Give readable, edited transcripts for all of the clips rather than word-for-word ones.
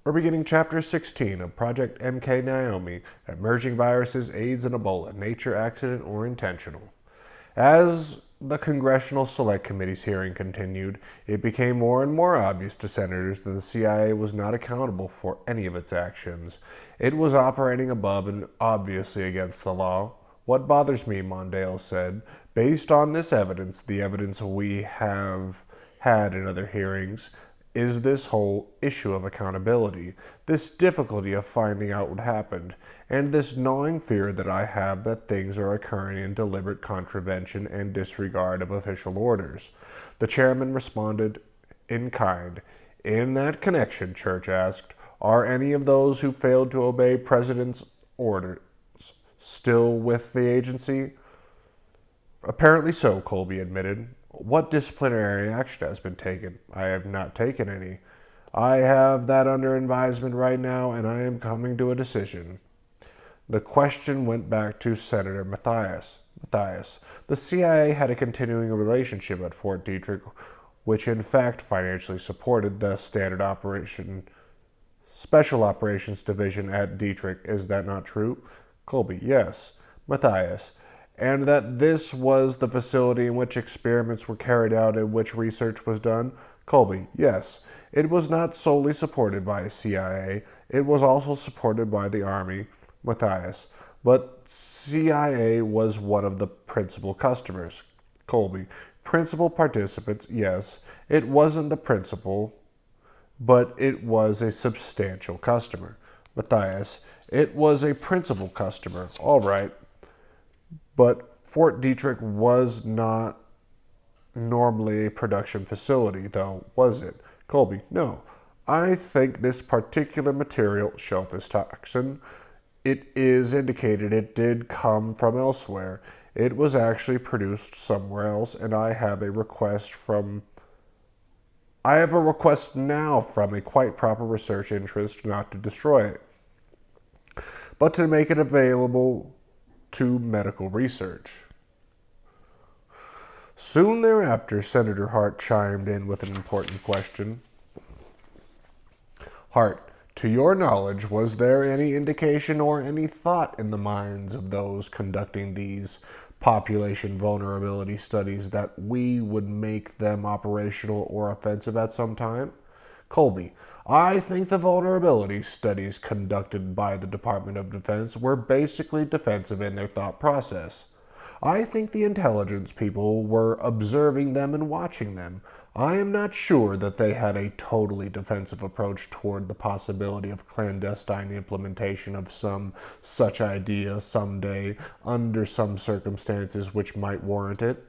We're beginning Chapter 16 of Project MKNAOMIE, Emerging Viruses, AIDS, and Ebola, Nature, Accident, or Intentional. As the Congressional Select Committee's hearing continued, it became more and more obvious to senators that the CIA was not accountable for any of its actions. It was operating above and obviously against the law. What bothers me, Mondale said, based on this evidence, the evidence we have had in other hearings, is this whole issue of accountability, this difficulty of finding out what happened, and this gnawing fear that I have that things are occurring in deliberate contravention and disregard of official orders. The chairman responded in kind. In that connection, Church asked, are any of those who failed to obey President's orders still with the agency? Apparently so, Colby admitted. What disciplinary action has been taken? I have not taken any. I have that under advisement right now, and I am coming to a decision. The question went back to Senator Mathias. The CIA had a continuing relationship at Fort Detrick, which in fact financially supported the Special Operations Division at Detrick. Is that not true? Colby, yes. Mathias, and that this was the facility in which experiments were carried out and which research was done? Colby, yes. It was not solely supported by CIA. It was also supported by the Army. Mathias, but CIA was one of the principal customers. Colby, principal participants, yes. It wasn't the principal, but it was a substantial customer. Mathias, it was a principal customer, all right. But Fort Detrick was not normally a production facility, though, was it? Colby, no. I think this particular material, shellfish toxin, it is indicated it did come from elsewhere. It was actually produced somewhere else, and I have a request now from a quite proper research interest not to destroy it, but to make it available to medical research. Soon thereafter, Senator Hart chimed in with an important question. Hart, to your knowledge, was there any indication or any thought in the minds of those conducting these population vulnerability studies that we would make them operational or offensive at some time? Colby, I think the vulnerability studies conducted by the Department of Defense were basically defensive in their thought process. I think the intelligence people were observing them and watching them. I am not sure that they had a totally defensive approach toward the possibility of clandestine implementation of some such idea someday under some circumstances which might warrant it.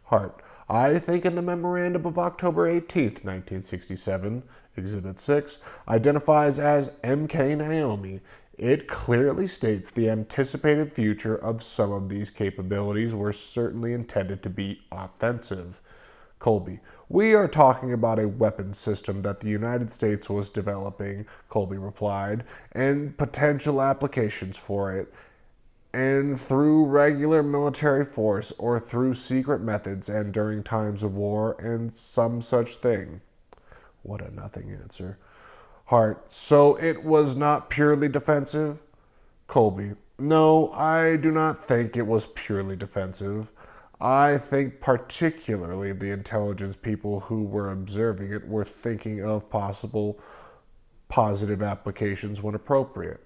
Hart, I think in the memorandum of October 18, 1967, Exhibit 6, identifies as MKNAOMIE, it clearly states the anticipated future of some of these capabilities were certainly intended to be offensive. Colby, we are talking about a weapons system that the United States was developing, Colby replied, and potential applications for it, and through regular military force or through secret methods and during times of war and some such thing. What a nothing answer. Hart, so it was not purely defensive? Colby, no, I do not think it was purely defensive. I think particularly the intelligence people who were observing it were thinking of possible positive applications when appropriate.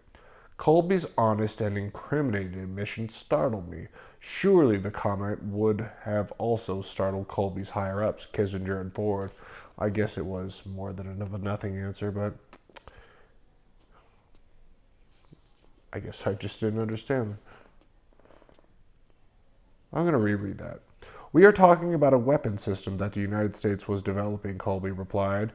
Colby's honest and incriminating admission startled me. Surely the comment would have also startled Colby's higher-ups, Kissinger and Ford. I guess it was more than a nothing answer, but I guess I just didn't understand. I'm going to reread that. We are talking about a weapon system that the United States was developing, Colby replied.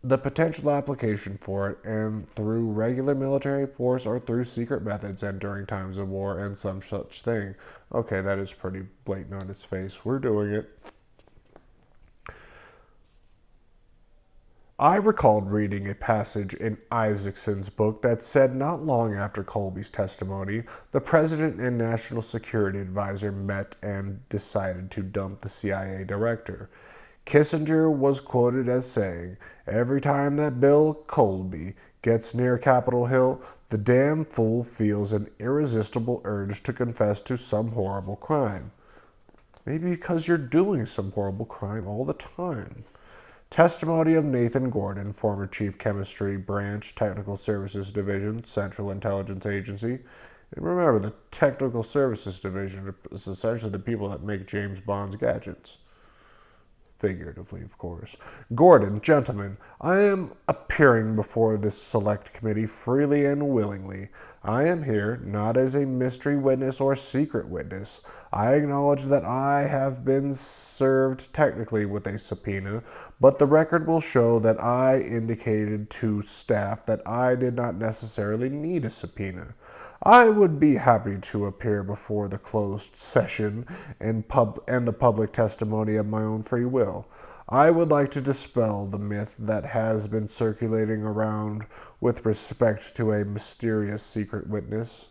The potential application for it, and through regular military force or through secret methods and during times of war and some such thing. Okay, that is pretty blatant on its face. We're doing it. I recalled reading a passage in Isaacson's book that said not long after Colby's testimony, the president and national security advisor met and decided to dump the CIA director. Kissinger was quoted as saying, "Every time that Bill Colby gets near Capitol Hill, the damn fool feels an irresistible urge to confess to some horrible crime." Maybe because you're doing some horrible crime all the time. Testimony of Nathan Gordon, former Chief Chemistry Branch, Technical Services Division, Central Intelligence Agency. And remember, the Technical Services Division is essentially the people that make James Bond's gadgets. Figuratively, of course. Gordon, gentlemen, I am appearing before this select committee freely and willingly. I am here not as a mystery witness or secret witness. I acknowledge that I have been served technically with a subpoena, but the record will show that I indicated to staff that I did not necessarily need a subpoena. I would be happy to appear before the closed session and the public testimony of my own free will. I would like to dispel the myth that has been circulating around with respect to a mysterious secret witness.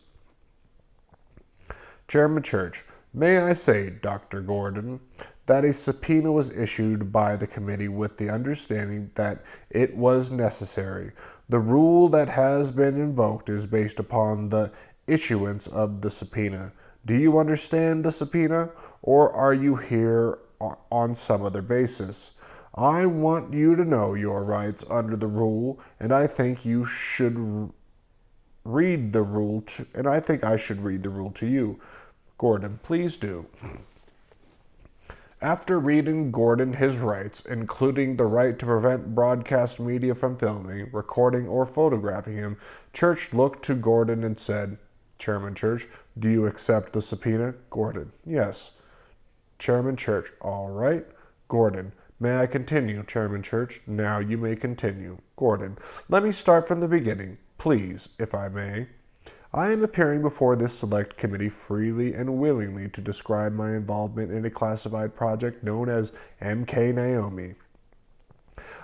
Chairman Church, may I say, Dr. Gordon, that a subpoena was issued by the committee with the understanding that it was necessary. The rule that has been invoked is based upon the issuance of the subpoena. Do you understand the subpoena, or are you here on some other basis? I want you to know your rights under the rule, and I think you should read the rule I should read the rule to you. Gordon, please do. After reading Gordon his rights, including the right to prevent broadcast media from filming, recording, or photographing him, Church looked to Gordon and said, Chairman Church, do you accept the subpoena? Gordon, yes. Chairman Church, all right. Gordon, may I continue, Chairman Church? Now you may continue. Gordon, let me start from the beginning, please, if I may. I am appearing before this select committee freely and willingly to describe my involvement in a classified project known as MKNAOMIE.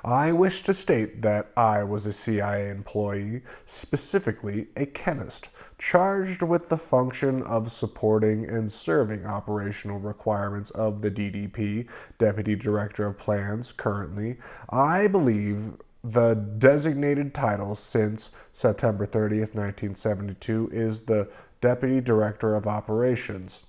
I wish to state that I was a CIA employee, specifically a chemist, charged with the function of supporting and serving operational requirements of the DDP, Deputy Director of Plans, currently. I believe the designated title since September 30th, 1972 is the Deputy Director of Operations.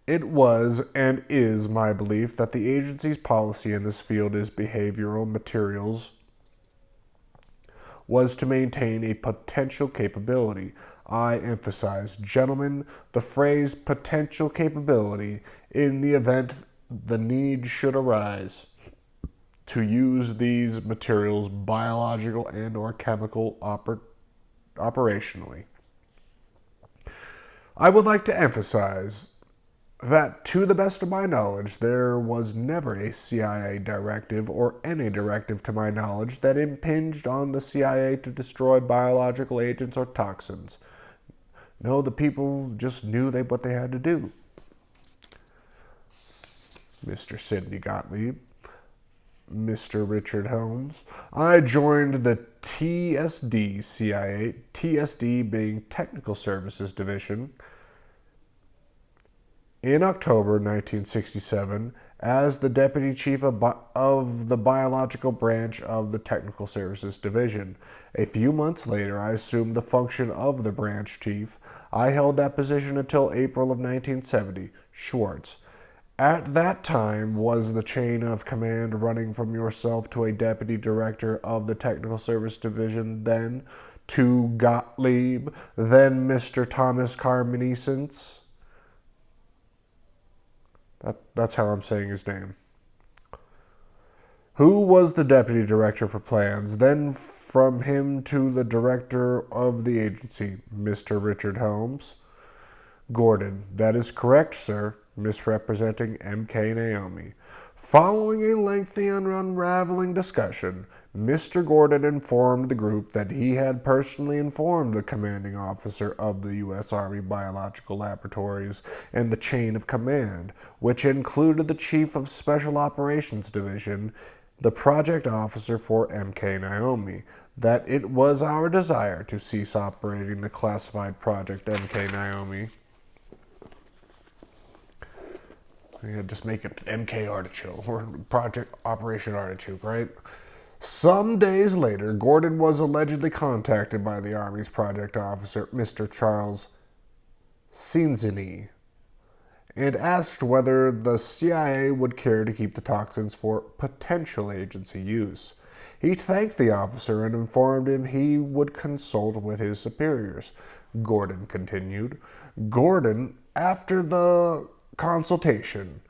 It was and is my belief that the agency's policy in this field is behavioral materials was to maintain a potential capability. I emphasize, gentlemen, the phrase potential capability in the event the need should arise to use these materials biological and or chemical operationally. I would like to emphasize that, to the best of my knowledge, there was never a CIA directive or any directive to my knowledge that impinged on the CIA to destroy biological agents or toxins. No, the people just knew what they had to do. Mr. Sidney Gottlieb, Mr. Richard Holmes. I joined the TSD CIA, TSD being Technical Services Division, in October 1967 as the Deputy Chief of the Biological Branch of the Technical Services Division. A few months later, I assumed the function of the branch chief. I held that position until April of 1970. Schwartz. At that time, was the chain of command running from yourself to a Deputy Director of the Technical Service Division, then to Gottlieb, then Mr. Thomas Carmenicence? That's how I'm saying his name. Who was the Deputy Director for Plans, then from him to the Director of the agency, Mr. Richard Holmes? Gordon, that is correct, sir, misrepresenting MKNAOMIE. Following a lengthy and unraveling discussion, Mr. Gordon informed the group that he had personally informed the commanding officer of the U.S. Army Biological Laboratories and the chain of command, which included the Chief of Special Operations Division, the project officer for MKNAOMIE, that it was our desire to cease operating the classified project MKNAOMIE. Yeah, just make it MK Artichoke or Project Operation Artichoke, right? Some days later, Gordon was allegedly contacted by the Army's project officer, Mr. Charles Cinzini, and asked whether the CIA would care to keep the toxins for potential agency use. He thanked the officer and informed him he would consult with his superiors. Gordon continued. Gordon, after the consultation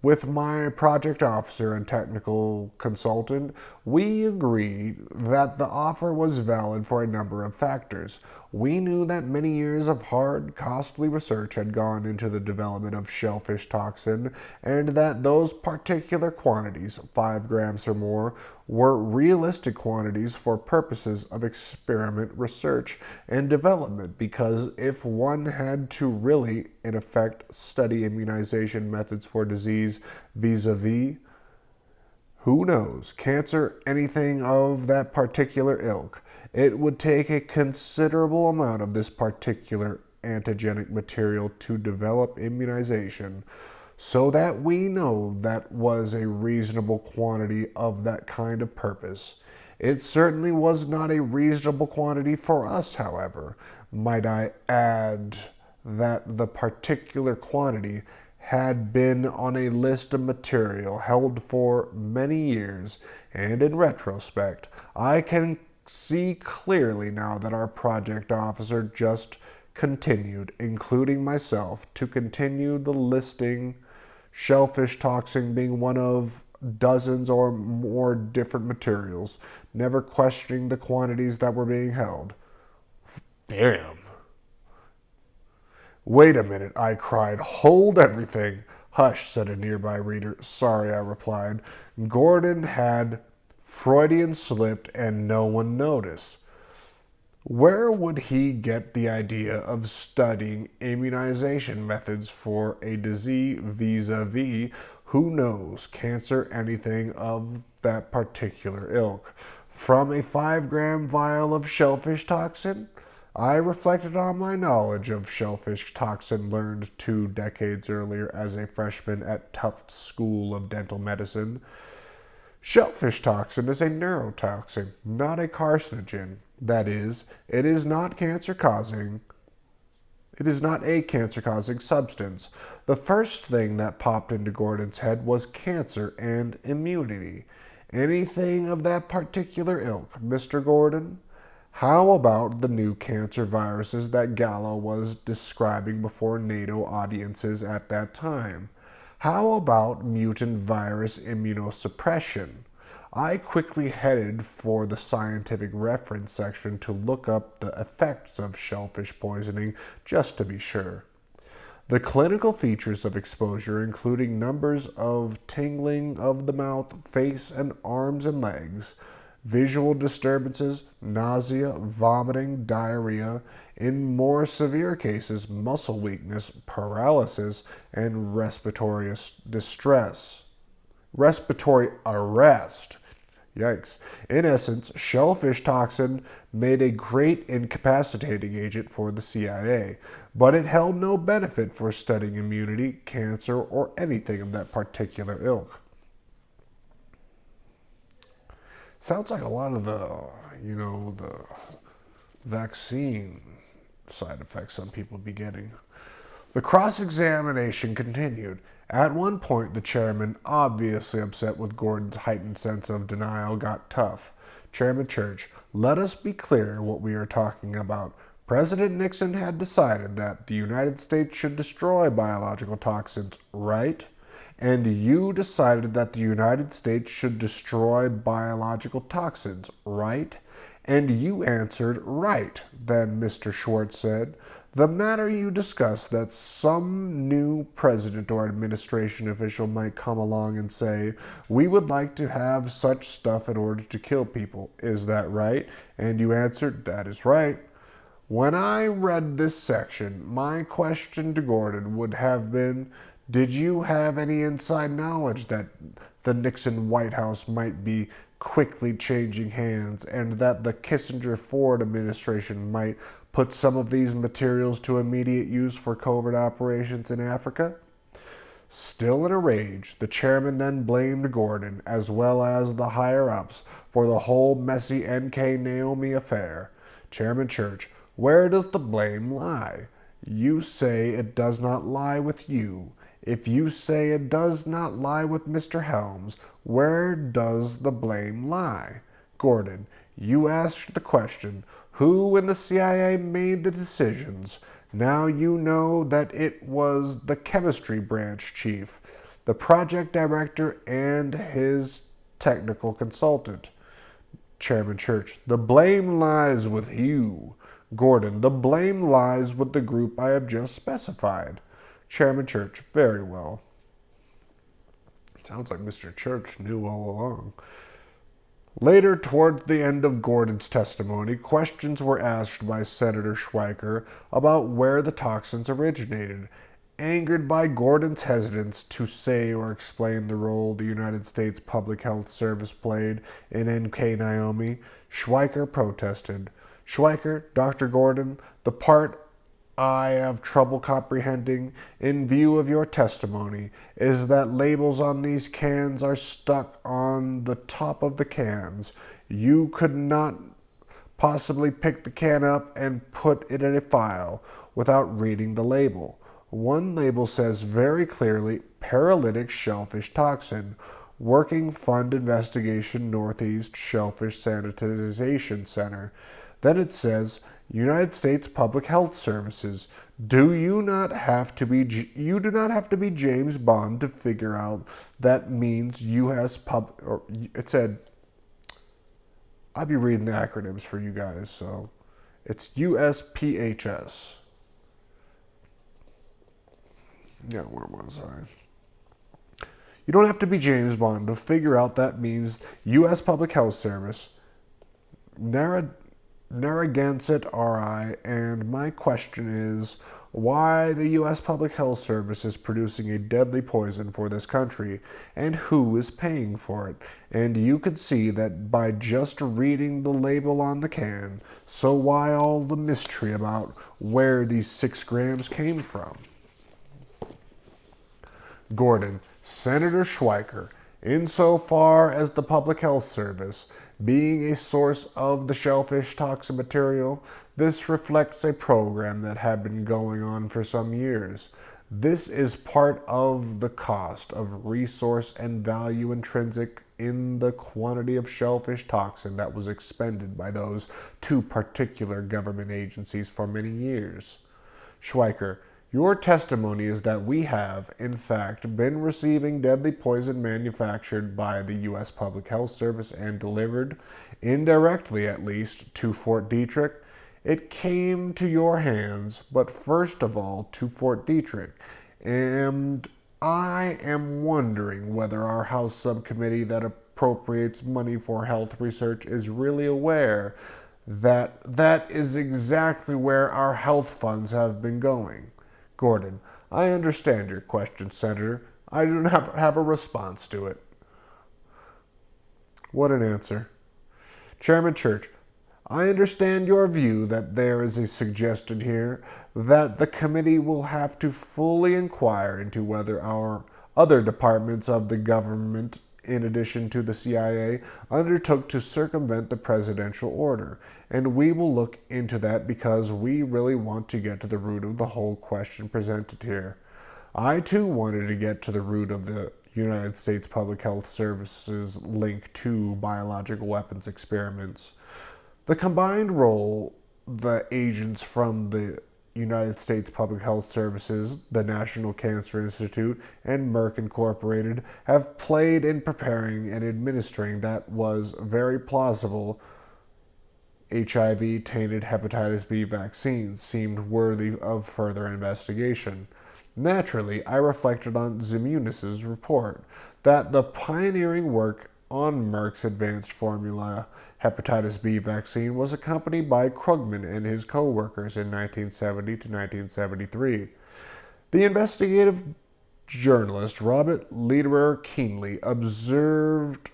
with my project officer and technical consultant, we agreed that the offer was valid for a number of factors. We knew that many years of hard, costly research had gone into the development of shellfish toxin, and that those particular quantities, 5 grams or more, were realistic quantities for purposes of experiment, research, and development, because if one had to really, in effect, study immunization methods for disease vis-a-vis, who knows, cancer, anything of that particular ilk, it would take a considerable amount of this particular antigenic material to develop immunization, so that we know that was a reasonable quantity of that kind of purpose. It certainly was not a reasonable quantity for us, however. Might I add that the particular quantity had been on a list of material held for many years, and in retrospect, I can see clearly now that our project officer just continued, including myself, to continue the listing, shellfish toxin being one of dozens or more different materials, never questioning the quantities that were being held. Damn. Wait a minute, I cried. Hold everything. Hush, said a nearby reader. Sorry, I replied. Gordon had Freudian slipped and no one noticed. Where would he get the idea of studying immunization methods for a disease vis-a-vis, who knows, cancer, anything of that particular ilk? From a 5-gram vial of shellfish toxin? I reflected on my knowledge of shellfish toxin learned 2 decades earlier as a freshman at Tufts School of Dental Medicine. Shellfish toxin is a neurotoxin, not a carcinogen. That is, it is not cancer-causing. It is not a cancer-causing substance. The first thing that popped into Gordon's head was cancer and immunity. Anything of that particular ilk, Mr. Gordon? How about the new cancer viruses that Gallo was describing before NATO audiences at that time? How about mutant virus immunosuppression? I quickly headed for the scientific reference section to look up the effects of shellfish poisoning just to be sure. The clinical features of exposure, including numbers of tingling of the mouth, face, and arms and legs, visual disturbances, nausea, vomiting, diarrhea, in more severe cases, muscle weakness, paralysis, and respiratory arrest. Yikes. In essence, shellfish toxin made a great incapacitating agent for the CIA, but it held no benefit for studying immunity, cancer, or anything of that particular ilk. Sounds like a lot of the vaccine side effects some people be getting. The cross-examination continued. At one point, the chairman, obviously upset with Gordon's heightened sense of denial, got tough. Chairman Church, let us be clear what we are talking about. President Nixon had decided that the United States should destroy biological toxins, right? And you decided that the United States should destroy biological toxins, right? And you answered, right. Then Mr. Schwartz said, the matter you discussed that some new president or administration official might come along and say, we would like to have such stuff in order to kill people. Is that right? And you answered, that is right. When I read this section, my question to Gordon would have been, did you have any inside knowledge that the Nixon White House might be quickly changing hands and that the Kissinger-Ford administration might put some of these materials to immediate use for covert operations in Africa? Still in a rage, the chairman then blamed Gordon, as well as the higher-ups, for the whole messy MKNAOMIE affair. Chairman Church, where does the blame lie? You say it does not lie with you. If you say it does not lie with Mr. Helms, where does the blame lie? Gordon, you asked the question, who in the CIA made the decisions? Now you know that it was the chemistry branch chief, the project director, and his technical consultant. Chairman Church, the blame lies with you. Gordon, the blame lies with the group I have just specified. Chairman Church, very well. Sounds like Mr. Church knew all along. Later, toward the end of Gordon's testimony, questions were asked by Senator Schweiker about where the toxins originated. Angered by Gordon's hesitance to say or explain the role the United States Public Health Service played in MKNAOMIE, Schweiker protested. Schweiker, Dr. Gordon, the part I have trouble comprehending, in view of your testimony, is that labels on these cans are stuck on the top of the cans. You could not possibly pick the can up and put it in a file without reading the label. One label says very clearly, paralytic shellfish toxin, Working Fund Investigation Northeast Shellfish Sanitization Center. Then it says, United States Public Health Services. You do not have to be James Bond to figure out that means it said, I'll be reading the acronyms for you guys, so it's USPHS. Yeah, where was I? You don't have to be James Bond to figure out that means U.S. Public Health Service, Narragansett RI, and my question is why the U.S. Public Health Service is producing a deadly poison for this country, and who is paying for it. And you could see that by just reading the label on the can, so why all the mystery about where these 6 grams came from? Gordon, Senator Schweiker, insofar as the Public Health Service being a source of the shellfish toxin material, this reflects a program that had been going on for some years. This is part of the cost of resource and value intrinsic in the quantity of shellfish toxin that was expended by those 2 particular government agencies for many years. Schweiker, your testimony is that we have, in fact, been receiving deadly poison manufactured by the U.S. Public Health Service and delivered, indirectly at least, to Fort Detrick. It came to your hands, but first of all to Fort Detrick. And I am wondering whether our House subcommittee that appropriates money for health research is really aware that that is exactly where our health funds have been going. Gordon, I understand your question, Senator. I do not have a response to it. What an answer. Chairman Church, I understand your view that there is a suggestion here that the committee will have to fully inquire into whether our other departments of the government, in addition to the CIA, undertook to circumvent the presidential order. And we will look into that because we really want to get to the root of the whole question presented here. I too wanted to get to the root of the United States Public Health Service's link to biological weapons experiments. The combined role the agents from the United States Public Health Services, the National Cancer Institute, and Merck Incorporated have played in preparing and administering that was very plausible HIV-tainted hepatitis B vaccines seemed worthy of further investigation. Naturally, I reflected on Zimunis's report that the pioneering work on Merck's advanced formula hepatitis B vaccine was accompanied by Krugman and his co-workers in 1970 to 1973. The investigative journalist Robert Lederer keenly observed,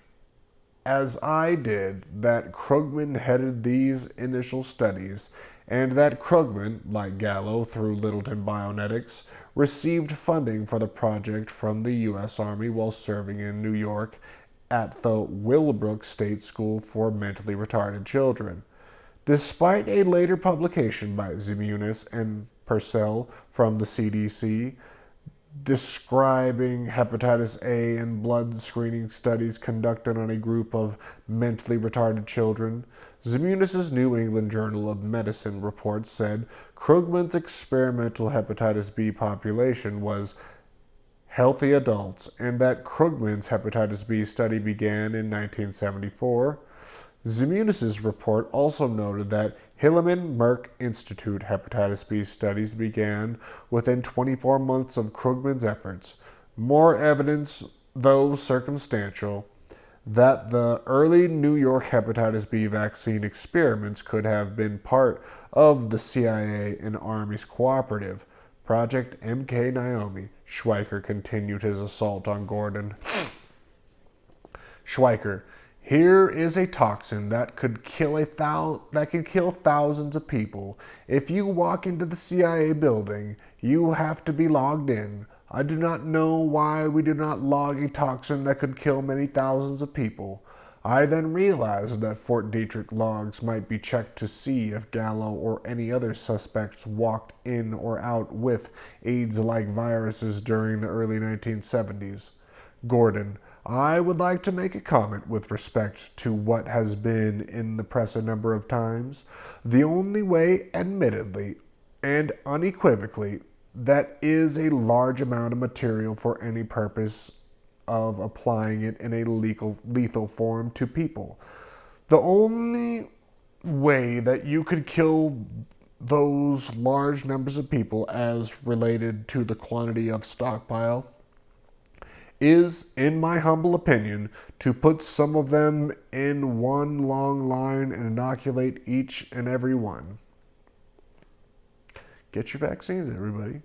as I did, that Krugman headed these initial studies and that Krugman, like Gallo through Littleton Bionetics, received funding for the project from the U.S. Army while serving in New York at the Willowbrook State School for Mentally Retarded Children. Despite a later publication by Zimunis and Purcell from the CDC describing hepatitis A and blood screening studies conducted on a group of mentally retarded children, Zimunis' New England Journal of Medicine report said Krugman's experimental hepatitis B population was healthy adults, and that Krugman's hepatitis B study began in 1974. Zimunis' report also noted that Hilleman Merck Institute hepatitis B studies began within 24 months of Krugman's efforts. More evidence, though circumstantial, that the early New York hepatitis B vaccine experiments could have been part of the CIA and Army's cooperative, Project MKNAOMIE. Schweiker continued his assault on Gordon. Schweiker, here is a toxin that could kill thousands of people. If you walk into the CIA building, you have to be logged in. I do not know why we do not log a toxin that could kill many thousands of people. I then realized that Fort Detrick logs might be checked to see if Gallo or any other suspects walked in or out with AIDS-like viruses during the early 1970s. Gordon, I would like to make a comment with respect to what has been in the press a number of times. The only way, admittedly and unequivocally, that is a large amount of material for any purpose of applying it in a lethal form to people. The only way that you could kill those large numbers of people as related to the quantity of stockpile is, in my humble opinion, to put some of them in one long line and inoculate each and every one. Get your vaccines, everybody.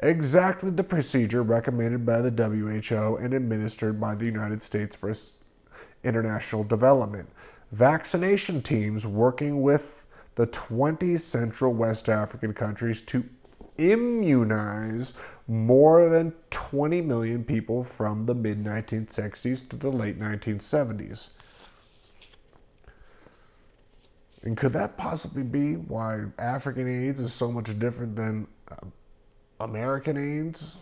Exactly the procedure recommended by the WHO and administered by the United States for International Development. Vaccination teams working with the 20 Central West African countries to immunize more than 20 million people from the mid-1960s to the late 1970s. And could that possibly be why African AIDS is so much different than American AIDS?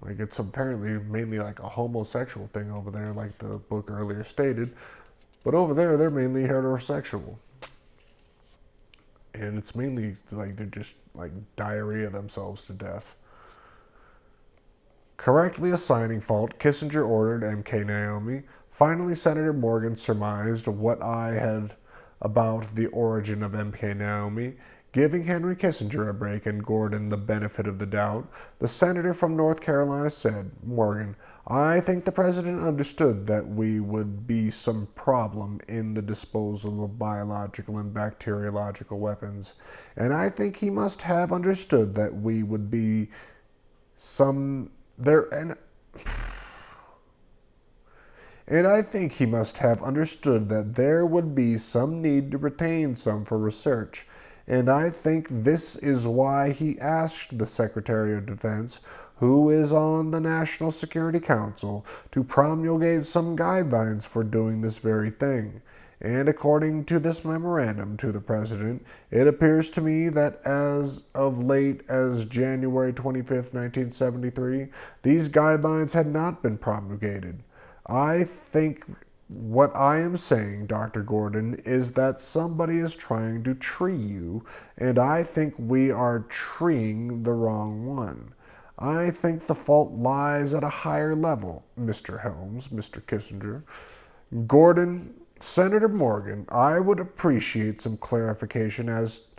Like, it's apparently mainly like a homosexual thing over there, like the book earlier stated. But over there, they're mainly heterosexual. And it's mainly like they're just like diarrhea themselves to death. Correctly assigning fault, Kissinger ordered MKNAOMIE. Finally, Senator Morgan surmised what I had about the origin of MKNAOMIE. Giving Henry Kissinger a break and Gordon the benefit of the doubt, the senator from North Carolina said, Morgan, I think the president understood that we would be some problem in the disposal of biological and bacteriological weapons, and I think he must have understood that we would be some there and I think he must have understood that there would be some need to retain some for research. And I think this is why he asked the Secretary of Defense, who is on the National Security Council, to promulgate some guidelines for doing this very thing. And according to this memorandum to the President, it appears to me that as of late as January 25th, 1973, these guidelines had not been promulgated. I think what I am saying, Dr. Gordon, is that somebody is trying to tree you, and I think we are treeing the wrong one. I think the fault lies at a higher level, Mr. Helms, Mr. Kissinger. Gordon, Senator Morgan, I would appreciate some clarification as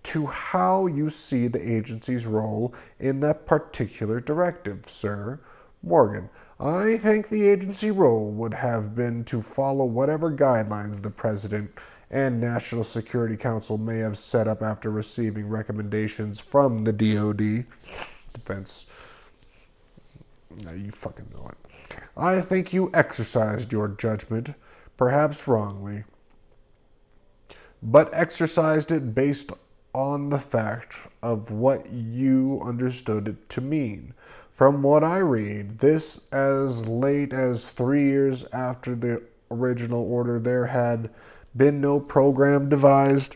to how you see the agency's role in that particular directive, sir. Morgan, I think the agency role would have been to follow whatever guidelines the President and National Security Council may have set up after receiving recommendations from the D.O.D. Defense. Now you fucking know it. I think you exercised your judgment, perhaps wrongly. but exercised it based on the fact of what you understood it to mean. From what I read, this as late as 3 years after the original order, there had been no program devised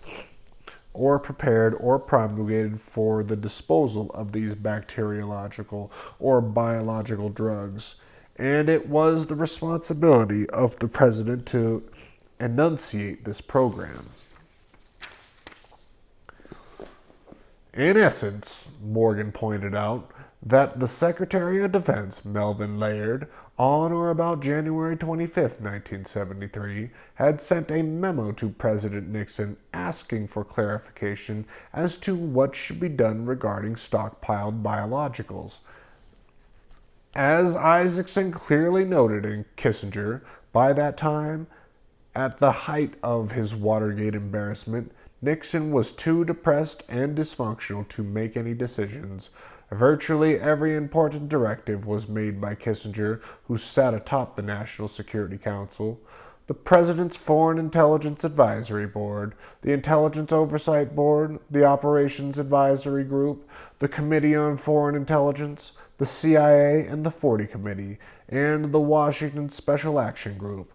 or prepared or promulgated for the disposal of these bacteriological or biological drugs, and it was the responsibility of the president to enunciate this program. In essence, Morgan pointed out that the Secretary of Defense, Melvin Leonard, on or about January 25, 1973, had sent a memo to President Nixon asking for clarification as to what should be done regarding stockpiled biologicals. As Isaacson clearly noted in Kissinger, by that time, at the height of his Watergate embarrassment, Nixon was too depressed and dysfunctional to make any decisions. Virtually every important directive was made by Kissinger, who sat atop the National Security Council, the President's Foreign Intelligence Advisory Board, the Intelligence Oversight Board, the Operations Advisory Group, the Committee on Foreign Intelligence, the CIA and the 40 Committee, and the Washington Special Action Group.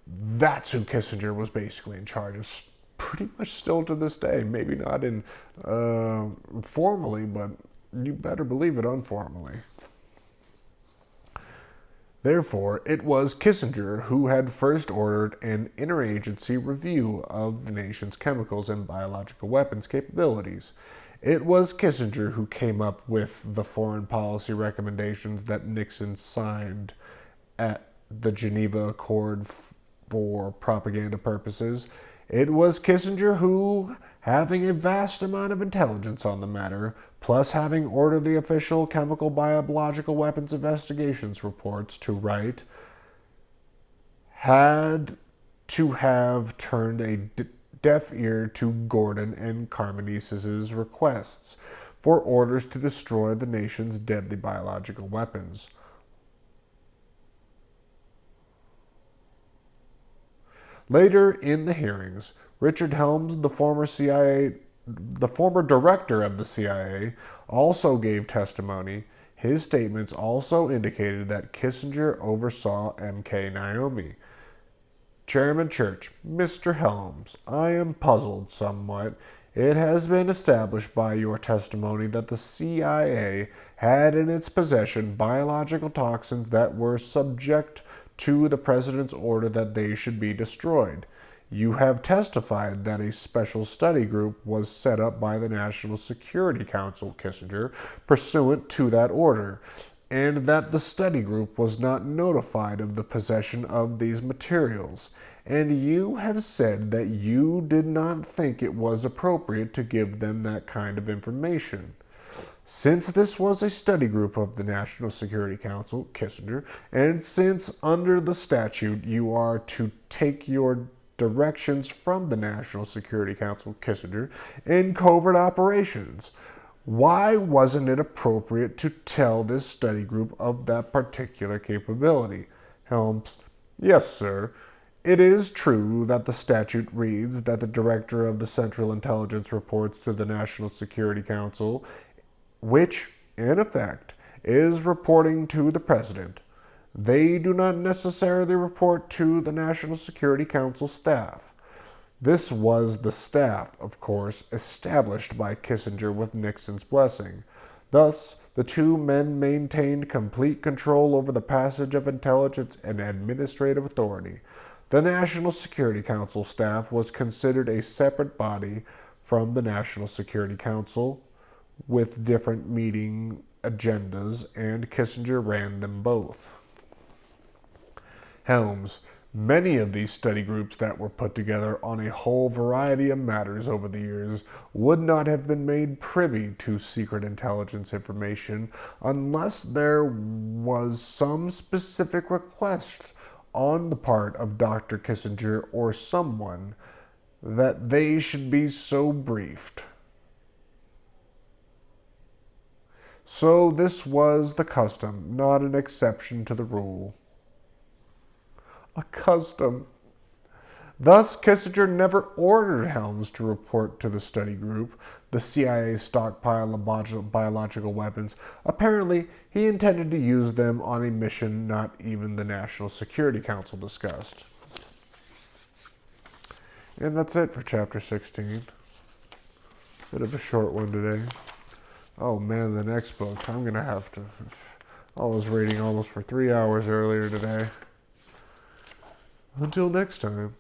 That's who Kissinger was basically in charge of, pretty much still to this day. Maybe not in formally, but you better believe it informally. Therefore, it was Kissinger who had first ordered an interagency review of the nation's chemicals and biological weapons capabilities. It was Kissinger who came up with the foreign policy recommendations that Nixon signed at the Geneva Accord for propaganda purposes. It was Kissinger who, having a vast amount of intelligence on the matter, plus having ordered the official chemical biological weapons investigations reports to write, had to have turned a deaf ear to Gordon and Karmanis's requests for orders to destroy the nation's deadly biological weapons. Later in the hearings, Richard Helms, the former director of the CIA, also gave testimony. His statements also indicated that Kissinger oversaw MKNAOMIE. Chairman Church, Mr. Helms, I am puzzled somewhat. It has been established by your testimony that the CIA had in its possession biological toxins that were subject to the President's order that they should be destroyed. You have testified that a special study group was set up by the National Security Council, Kissinger, pursuant to that order, and that the study group was not notified of the possession of these materials. And you have said that you did not think it was appropriate to give them that kind of information. Since this was a study group of the National Security Council, Kissinger, and since under the statute you are to take your directions from the National Security Council, Kissinger, in covert operations, why wasn't it appropriate to tell this study group of that particular capability? Helms, yes, sir. It is true that the statute reads that the Director of the Central Intelligence reports to the National Security Council, which, in effect, is reporting to the President. They do not necessarily report to the National Security Council staff. This was the staff, of course, established by Kissinger with Nixon's blessing. Thus, the two men maintained complete control over the passage of intelligence and administrative authority. The National Security Council staff was considered a separate body from the National Security Council, with different meeting agendas, and Kissinger ran them both. Helms, many of these study groups that were put together on a whole variety of matters over the years would not have been made privy to secret intelligence information unless there was some specific request on the part of Dr. Kissinger or someone that they should be so briefed. So this was the custom, not an exception to the rule. A custom. Thus, Kissinger never ordered Helms to report to the study group the CIA's stockpile of biological weapons. Apparently, he intended to use them on a mission not even the National Security Council discussed. And that's it for Chapter 16. Bit of a short one today. Oh man, the next book, I'm going to have to... I was reading almost for 3 hours earlier today. Until next time.